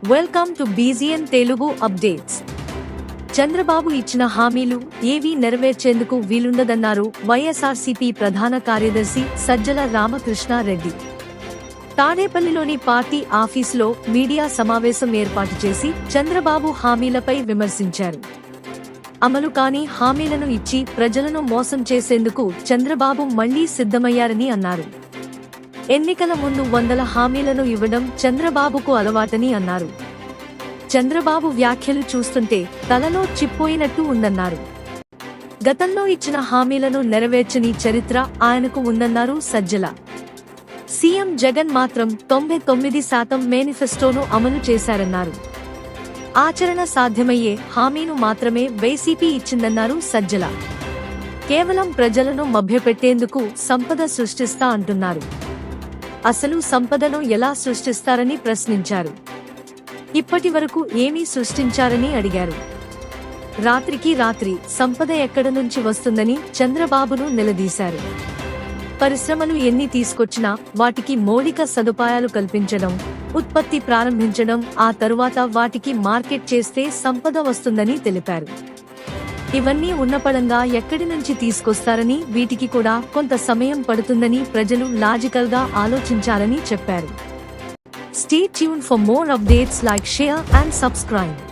Welcome to బీజీఎన్ Telugu updates. Chandrababu ఇచ్చిన హామీలు ఏవీ నెరవేర్చేందుకు వీలుండదన్నారు వైఎస్ఆర్సీపీ ప్రధాన కార్యదర్శి సజ్జల రామకృష్ణారెడ్డి. తాడేపల్లిలోని పార్టీ ఆఫీసులో మీడియా సమావేశం ఏర్పాటు చేసి చంద్రబాబు హామీలపై విమర్శించారు. అమలు కాని హామీలను ఇచ్చి ప్రజలను మోసం చేసేందుకు చంద్రబాబు మళ్లీ సిద్ధమయ్యారని అన్నారు. ఎన్నికల ముందు వందల హామీలను ఇవ్వడం చంద్రబాబుకు అలవాటని అన్నారు. చంద్రబాబు వ్యాఖ్యలు చూస్తుంటే తలలో చిప్పోయినట్టు ఉందన్నారు. గతంలో ఇచ్చిన హామీలను నెరవేర్చని చరిత్ర ఆయనకు ఉందన్నారు సజ్జల. సీఎం జగన్ మాత్రం 99% మేనిఫెస్టోను అమలు చేశారన్నారు. ఆచరణ సాధ్యమయ్యే హామీను మాత్రమే వైసీపీ ఇచ్చిందన్నారు సజ్జల. కేవలం ప్రజలను మభ్యపెట్టేందుకు సంపద సృష్టిస్తా అంటున్నారు. అసలు సంపదను ఎలా సృష్టిస్తారని ప్రశ్నించారు. ఇప్పటి వరకు ఏమీ సృష్టించారని అడిగారు. రాత్రికి రాత్రి సంపద ఎక్కడ నుంచి వస్తుందని చంద్రబాబును నిలదీశారు. పరిశ్రమలు ఎన్ని తీసుకొచ్చినా వాటికి మౌలిక సదుపాయాలు కల్పించడం, ఉత్పత్తి ప్రారంభించడం, ఆ తరువాత వాటికి మార్కెట్ చేస్తే సంపద వస్తుందని తెలిపారు. ఇవన్నీ ఉన్నపళంగా ఎక్కడి నుంచి తీసుకొస్తారని, వీటికి కూడా కొంత సమయం పడుతుందని ప్రజలు లాజికల్ గా ఆలోచించాలని చెప్పారు. Stay tuned for more updates, like, share and subscribe.